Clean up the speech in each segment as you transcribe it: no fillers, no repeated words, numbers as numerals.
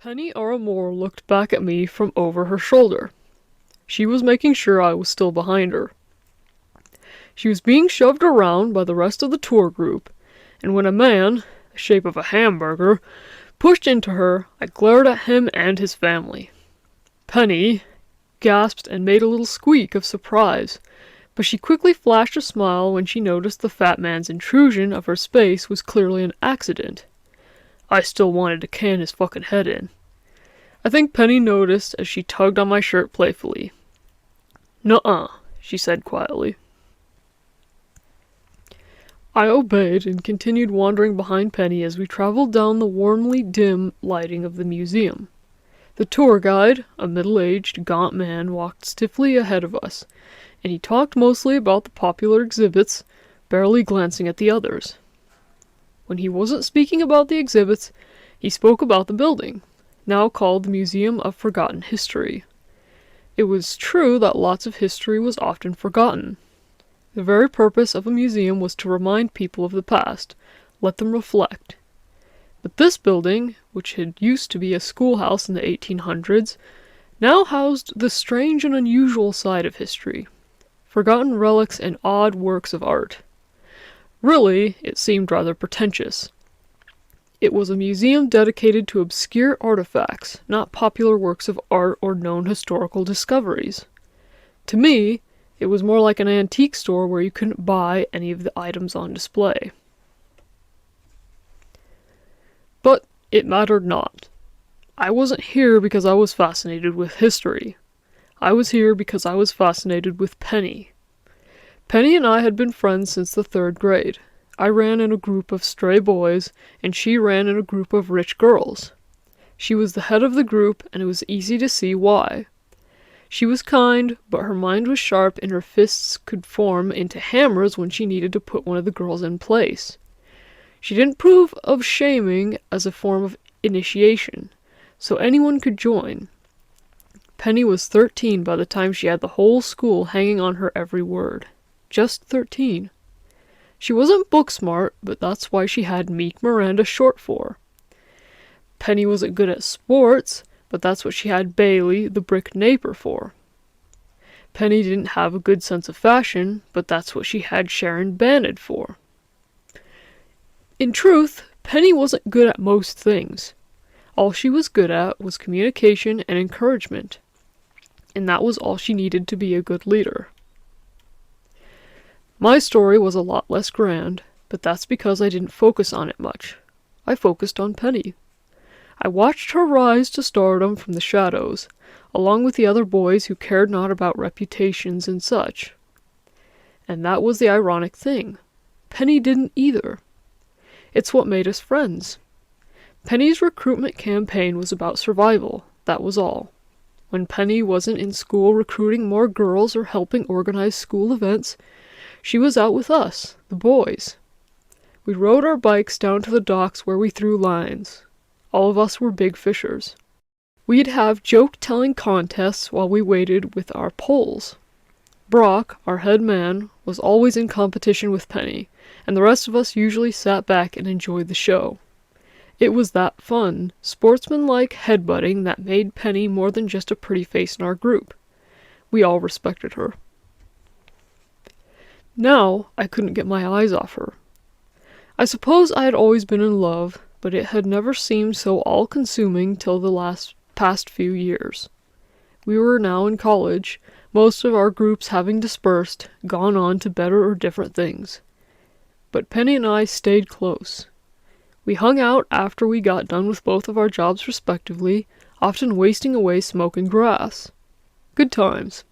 Penny Aramore looked back at me from over her shoulder. She was making sure I was still behind her. She was being shoved around by the rest of the tour group, and when a man, the shape of a hamburger, pushed into her, I glared at him and his family. Penny gasped and made a little squeak of surprise, but she quickly flashed a smile when she noticed the fat man's intrusion of her space was clearly an accident. I still wanted to can his fucking head in. I think Penny noticed as she tugged on my shirt playfully. "Nuh-uh," she said quietly. I obeyed and continued wandering behind Penny as we traveled down the warmly dim lighting of the museum. The tour guide, a middle-aged, gaunt man, walked stiffly ahead of us, and he talked mostly about the popular exhibits, barely glancing at the others. When he wasn't speaking about the exhibits, he spoke about the building, now called the Museum of Forgotten History. It was true that lots of history was often forgotten. The very purpose of a museum was to remind people of the past, let them reflect. But this building, which had used to be a schoolhouse in the 1800s, now housed the strange and unusual side of history, forgotten relics and odd works of art. Really, it seemed rather pretentious. It was a museum dedicated to obscure artifacts, not popular works of art or known historical discoveries. To me, it was more like an antique store where you couldn't buy any of the items on display. But it mattered not. I wasn't here because I was fascinated with history. I was here because I was fascinated with Penny. Penny and I had been friends since the 3rd grade. I ran in a group of stray boys, and she ran in a group of rich girls. She was the head of the group, and it was easy to see why. She was kind, but her mind was sharp and her fists could form into hammers when she needed to put one of the girls in place. She didn't approve of shaming as a form of initiation, so anyone could join. Penny was 13 by the time she had the whole school hanging on her every word. Just 13. She wasn't book smart, but that's why she had Meek Miranda short for. Penny wasn't good at sports, but that's what she had Bailey, the brick naper, for. Penny didn't have a good sense of fashion, but that's what she had Sharon Banned for. In truth, Penny wasn't good at most things. All she was good at was communication and encouragement, and that was all she needed to be a good leader. My story was a lot less grand, but that's because I didn't focus on it much. I focused on Penny. I watched her rise to stardom from the shadows, along with the other boys who cared not about reputations and such. And that was the ironic thing. Penny didn't either. It's what made us friends. Penny's recruitment campaign was about survival, that was all. When Penny wasn't in school recruiting more girls or helping organize school events, she was out with us, the boys. We rode our bikes down to the docks where we threw lines. All of us were big fishers. We'd have joke-telling contests while we waited with our poles. Brock, our head man, was always in competition with Penny, and the rest of us usually sat back and enjoyed the show. It was that fun, sportsmanlike headbutting that made Penny more than just a pretty face in our group. We all respected her. Now, I couldn't get my eyes off her. I suppose I had always been in love, but it had never seemed so all-consuming till the past few years. We were now in college, most of our groups having dispersed, gone on to better or different things. But Penny and I stayed close. We hung out after we got done with both of our jobs respectively, often wasting away smoking grass. Good times.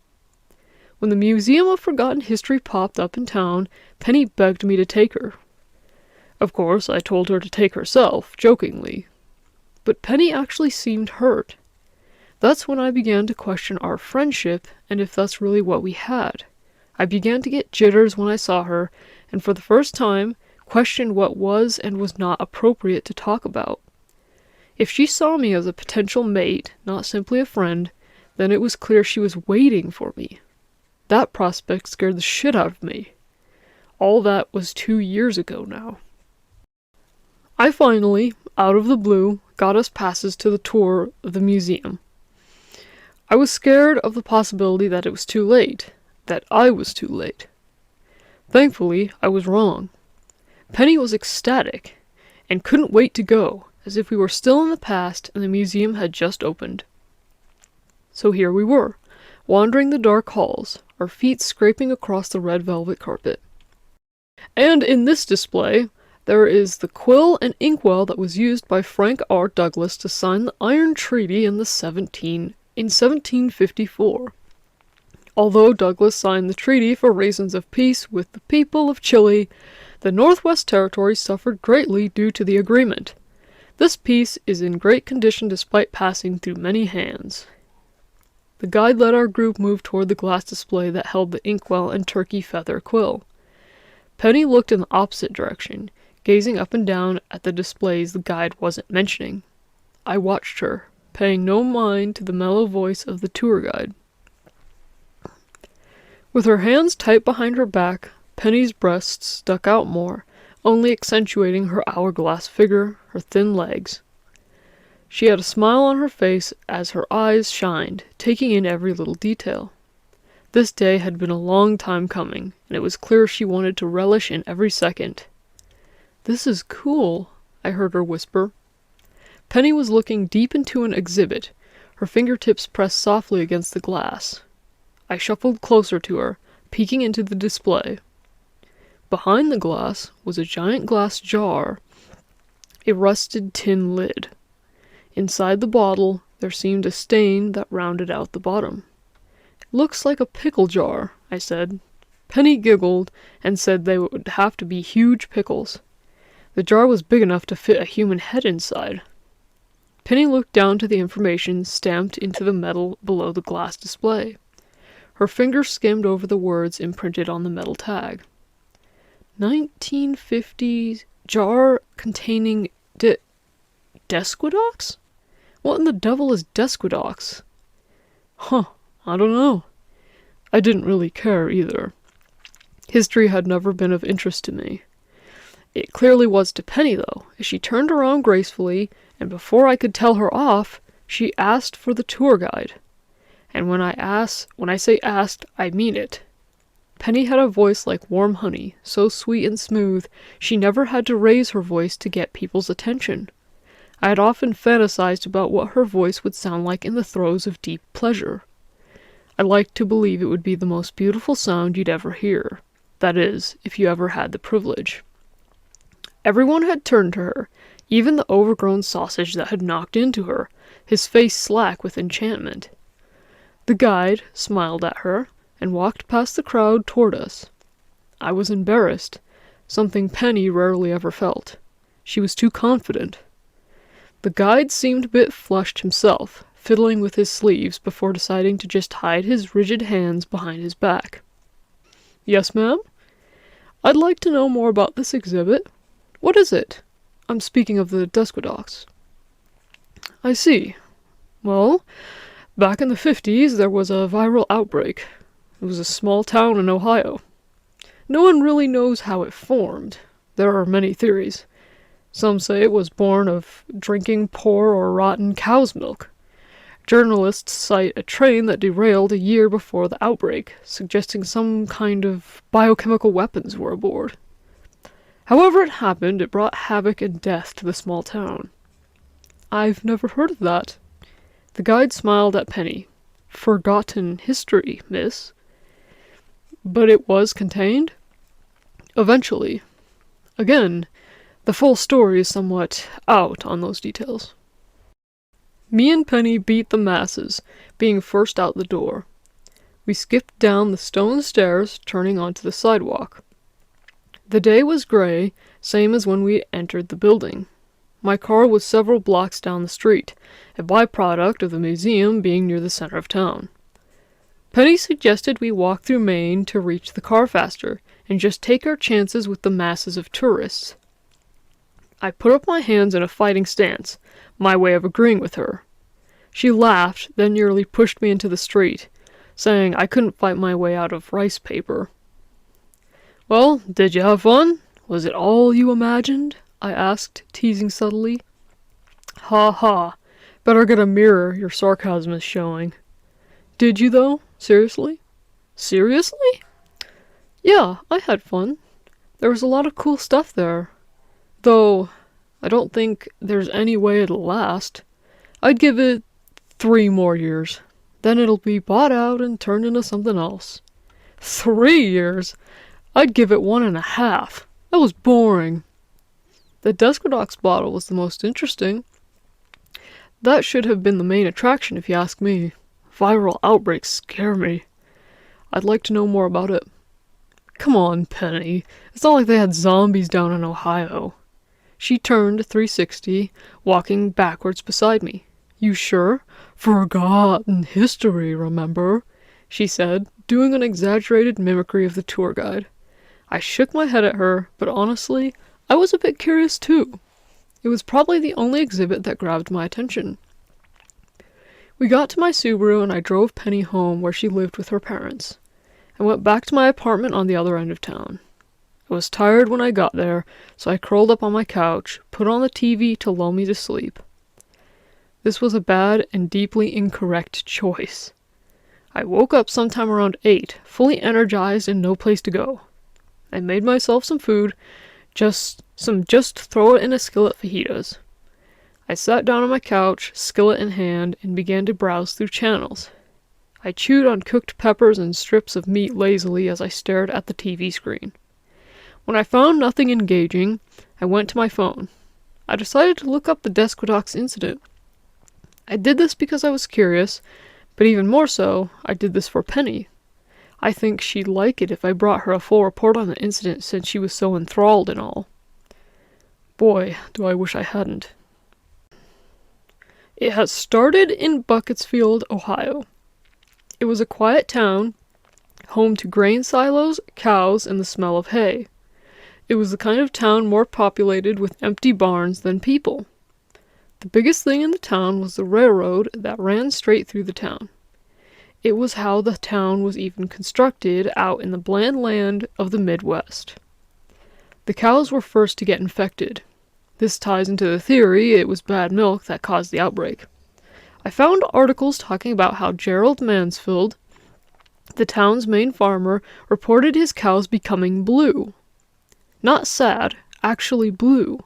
When the Museum of Forgotten History popped up in town, Penny begged me to take her. Of course, I told her to take herself, jokingly. But Penny actually seemed hurt. That's when I began to question our friendship and if that's really what we had. I began to get jitters when I saw her, and for the first time, questioned what was and was not appropriate to talk about. If she saw me as a potential mate, not simply a friend, then it was clear she was waiting for me. That prospect scared the shit out of me. All that was 2 years ago now. I finally, out of the blue, got us passes to the tour of the museum. I was scared of the possibility that it was too late, that I was too late. Thankfully, I was wrong. Penny was ecstatic, and couldn't wait to go, as if we were still in the past and the museum had just opened. So here we were, wandering the dark halls, our feet scraping across the red velvet carpet. And in this display, there is the quill and inkwell that was used by Frank R. Douglas to sign the Iron Treaty in 1754. Although Douglas signed the treaty for reasons of peace with the people of Chile, the Northwest Territories suffered greatly due to the agreement. This piece is in great condition despite passing through many hands. The guide let our group move toward the glass display that held the inkwell and turkey feather quill. Penny looked in the opposite direction, gazing up and down at the displays the guide wasn't mentioning. I watched her, paying no mind to the mellow voice of the tour guide. With her hands tight behind her back, Penny's breasts stuck out more, only accentuating her hourglass figure, her thin legs. She had a smile on her face as her eyes shined, taking in every little detail. This day had been a long time coming, and it was clear she wanted to relish in every second. "This is cool," I heard her whisper. Penny was looking deep into an exhibit, her fingertips pressed softly against the glass. I shuffled closer to her, peeking into the display. Behind the glass was a giant glass jar, a rusted tin lid. Inside the bottle, there seemed a stain that rounded out the bottom. "Looks like a pickle jar," I said. Penny giggled and said they would have to be huge pickles. The jar was big enough to fit a human head inside. Penny looked down to the information stamped into the metal below the glass display. Her fingers skimmed over the words imprinted on the metal tag. 1950 jar containing Desquidox? What in the devil is Desquidox? I don't know. I didn't really care either. History had never been of interest to me. It clearly was to Penny, though, as she turned around gracefully, and before I could tell her off, she asked for the tour guide. And when I say asked, I mean it. Penny had a voice like warm honey, so sweet and smooth, she never had to raise her voice to get people's attention. I had often fantasized about what her voice would sound like in the throes of deep pleasure. I liked to believe it would be the most beautiful sound you'd ever hear. That is, if you ever had the privilege. Everyone had turned to her, even the overgrown sausage that had knocked into her, his face slack with enchantment. The guide smiled at her and walked past the crowd toward us. I was embarrassed, something Penny rarely ever felt. She was too confident. The guide seemed a bit flushed himself, fiddling with his sleeves before deciding to just hide his rigid hands behind his back. "Yes, ma'am? I'd like to know more about this exhibit. What is it? I'm speaking of the Desquidox." "I see. Well, back in the 50s there was a viral outbreak. It was a small town in Ohio. No one really knows how it formed. There are many theories. Some say it was born of drinking poor or rotten cow's milk. Journalists cite a train that derailed a year before the outbreak, suggesting some kind of biochemical weapons were aboard. However it happened, it brought havoc and death to the small town." "I've never heard of that." The guide smiled at Penny. "Forgotten history, miss." "But it was contained?" "Eventually. Again, the full story is somewhat out on those details." Me and Penny beat the masses, being first out the door. We skipped down the stone stairs, turning onto the sidewalk. The day was gray, same as when we entered the building. My car was several blocks down the street, a byproduct of the museum being near the center of town. Penny suggested we walk through Maine to reach the car faster, and just take our chances with the masses of tourists. I put up my hands in a fighting stance, my way of agreeing with her. She laughed, then nearly pushed me into the street, saying I couldn't fight my way out of rice paper. "Well, did you have fun? Was it all you imagined?" I asked, teasing subtly. Ha ha. Better get a mirror, your sarcasm is showing. Did you though? Seriously? Seriously? Yeah, I had fun. There was a lot of cool stuff there. Though, I don't think there's any way it'll last. I'd give it 3 more years. Then it'll be bought out and turned into something else. 3 years? I'd give it 1.5. That was boring. The Desquidox bottle was the most interesting. That should have been the main attraction if you ask me. Viral outbreaks scare me. I'd like to know more about it. Come on, Penny. It's not like they had zombies down in Ohio. She turned 360, walking backwards beside me. You sure? Forgotten history, remember? She said, doing an exaggerated mimicry of the tour guide. I shook my head at her, but honestly, I was a bit curious too. It was probably the only exhibit that grabbed my attention. We got to my Subaru and I drove Penny home where she lived with her parents. I went back to my apartment on the other end of town. I was tired when I got there, so I curled up on my couch, put on the TV to lull me to sleep. This was a bad and deeply incorrect choice. I woke up sometime around 8, fully energized and no place to go. I made myself some food, just throw it in a skillet fajitas. I sat down on my couch, skillet in hand, and began to browse through channels. I chewed on cooked peppers and strips of meat lazily as I stared at the TV screen. When I found nothing engaging, I went to my phone. I decided to look up the Desquidox incident. I did this because I was curious, but even more so, I did this for Penny. I think she'd like it if I brought her a full report on the incident since she was so enthralled and all. Boy, do I wish I hadn't. It has started in Bucketsfield, Ohio. It was a quiet town, home to grain silos, cows, and the smell of hay. It was the kind of town more populated with empty barns than people. The biggest thing in the town was the railroad that ran straight through the town. It was how the town was even constructed out in the bland land of the Midwest. The cows were first to get infected. This ties into the theory it was bad milk that caused the outbreak. I found articles talking about how Gerald Mansfield, the town's main farmer, reported his cows becoming blue. Not sad, actually blue.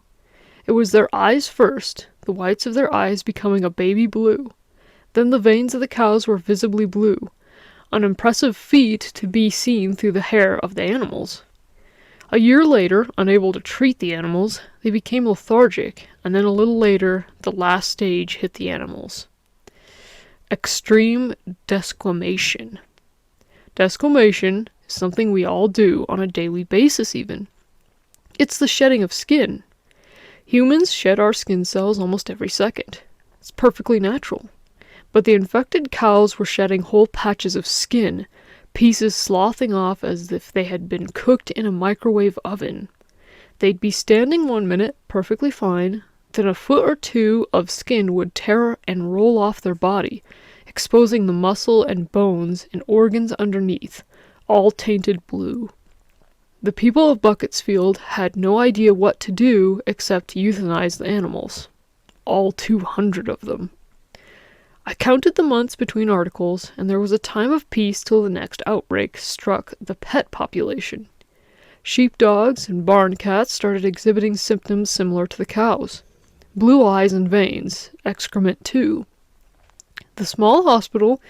It was their eyes first, the whites of their eyes becoming a baby blue. Then the veins of the cows were visibly blue, an impressive feat to be seen through the hair of the animals. A year later, unable to treat the animals, they became lethargic, and then a little later, the last stage hit the animals. Extreme desquamation. Desquamation is something we all do on a daily basis even. It's the shedding of skin. Humans shed our skin cells almost every second. It's perfectly natural. But the infected cows were shedding whole patches of skin, pieces sloughing off as if they had been cooked in a microwave oven. They'd be standing 1 minute, perfectly fine, then a foot or 2 of skin would tear and roll off their body, exposing the muscle and bones and organs underneath, all tainted blue. The people of Bucketsfield had no idea what to do except euthanize the animals. All 200 of them. I counted the months between articles, and there was a time of peace till the next outbreak struck the pet population. Sheepdogs and barn cats started exhibiting symptoms similar to the cows. Blue eyes and veins, excrement too. The small hospital,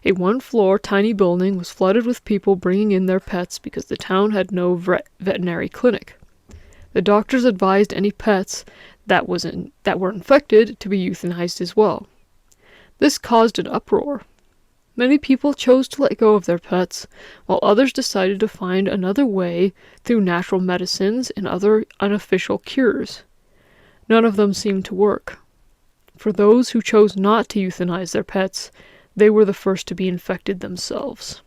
a 1-floor tiny building, was flooded with people bringing in their pets because the town had no veterinary clinic. The doctors advised any pets that were infected to be euthanized as well. This caused an uproar. Many people chose to let go of their pets, while others decided to find another way through natural medicines and other unofficial cures. None of them seemed to work. For those who chose not to euthanize their pets, they were the first to be infected themselves.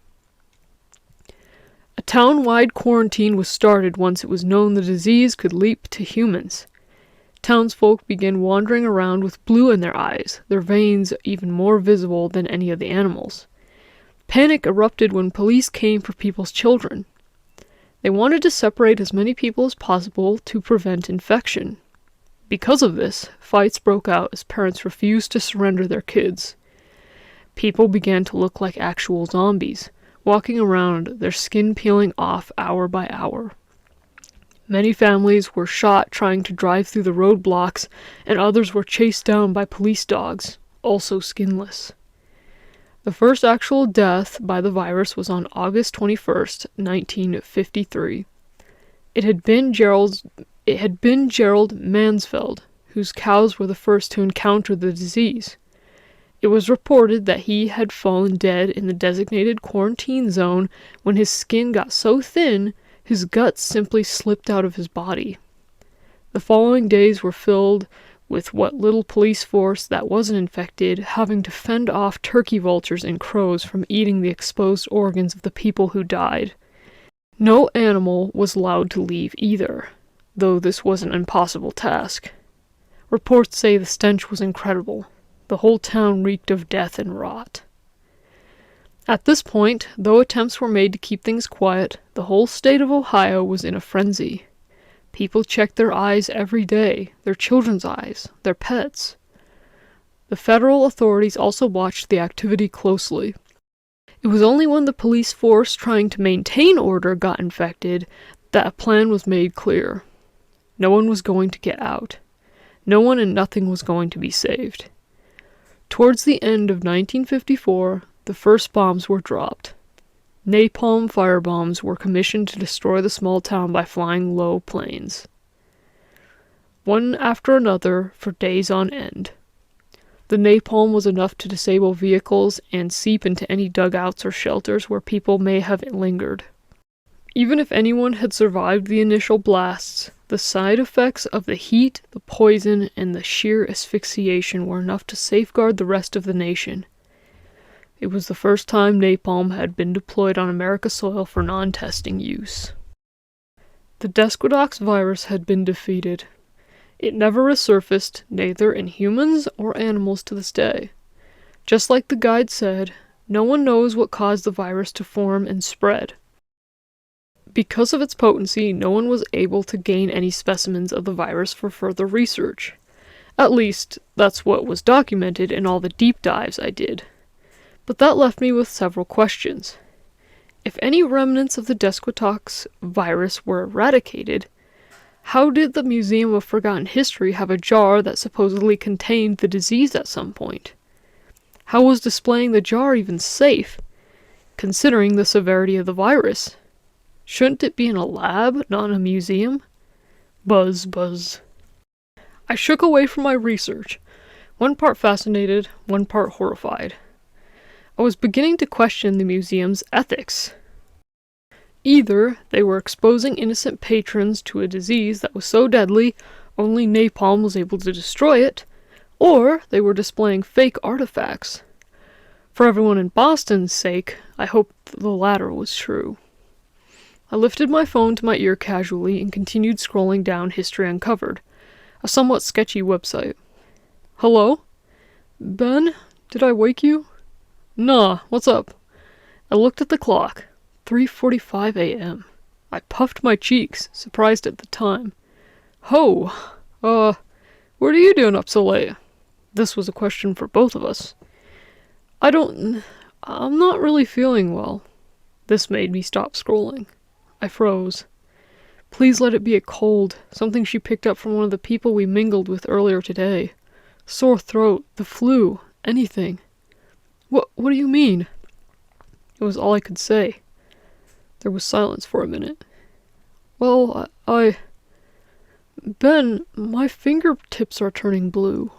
A town-wide quarantine was started once it was known the disease could leap to humans. Townsfolk began wandering around with blue in their eyes, their veins even more visible than any of the animals. Panic erupted when police came for people's children. They wanted to separate as many people as possible to prevent infection. Because of this, fights broke out as parents refused to surrender their kids. People began to look like actual zombies, walking around, their skin peeling off hour by hour. Many families were shot trying to drive through the roadblocks, and others were chased down by police dogs, also skinless. The first actual death by the virus was on August 21st, 1953. It had been Gerald Mansfeld, whose cows were the first to encounter the disease. It was reported that he had fallen dead in the designated quarantine zone when his skin got so thin his guts simply slipped out of his body. The following days were filled with what little police force that wasn't infected having to fend off turkey vultures and crows from eating the exposed organs of the people who died. No animal was allowed to leave either, though this was an impossible task. Reports say the stench was incredible. The whole town reeked of death and rot. At this point, though attempts were made to keep things quiet, the whole state of Ohio was in a frenzy. People checked their eyes every day, their children's eyes, their pets. The federal authorities also watched the activity closely. It was only when the police force trying to maintain order got infected that a plan was made clear. No one was going to get out. No one and nothing was going to be saved. Towards the end of 1954, the first bombs were dropped. Napalm firebombs were commissioned to destroy the small town by flying low planes. One after another for days on end. The napalm was enough to disable vehicles and seep into any dugouts or shelters where people may have lingered. Even if anyone had survived the initial blasts, the side effects of the heat, the poison, and the sheer asphyxiation were enough to safeguard the rest of the nation. It was the first time napalm had been deployed on America's soil for non-testing use. The Desquidox virus had been defeated. It never resurfaced, neither in humans or animals to this day. Just like the guide said, no one knows what caused the virus to form and spread. Because of its potency, no one was able to gain any specimens of the virus for further research. At least, that's what was documented in all the deep dives I did. But that left me with several questions. If any remnants of the Desquidox virus were eradicated, how did the Museum of Forgotten History have a jar that supposedly contained the disease at some point? How was displaying the jar even safe, considering the severity of the virus? Shouldn't it be in a lab, not in a museum? Buzz, buzz. I shook away from my research, one part fascinated, one part horrified. I was beginning to question the museum's ethics. Either they were exposing innocent patrons to a disease that was so deadly only napalm was able to destroy it, or they were displaying fake artifacts. For everyone in Boston's sake, I hoped the latter was true. I lifted my phone to my ear casually and continued scrolling down History Uncovered, a somewhat sketchy website. Hello? Ben? Did I wake you? Nah, what's up? I looked at the clock. 3:45 a.m. I puffed my cheeks, surprised at the time. Ho! What are you doing up so late? This was a question for both of us. I'm not really feeling well. This made me stop scrolling. I froze. Please let it be a cold, something she picked up from one of the people we mingled with earlier today. Sore throat, the flu, anything. What do you mean? It was all I could say. There was silence for a minute. Well, Ben, my fingertips are turning blue.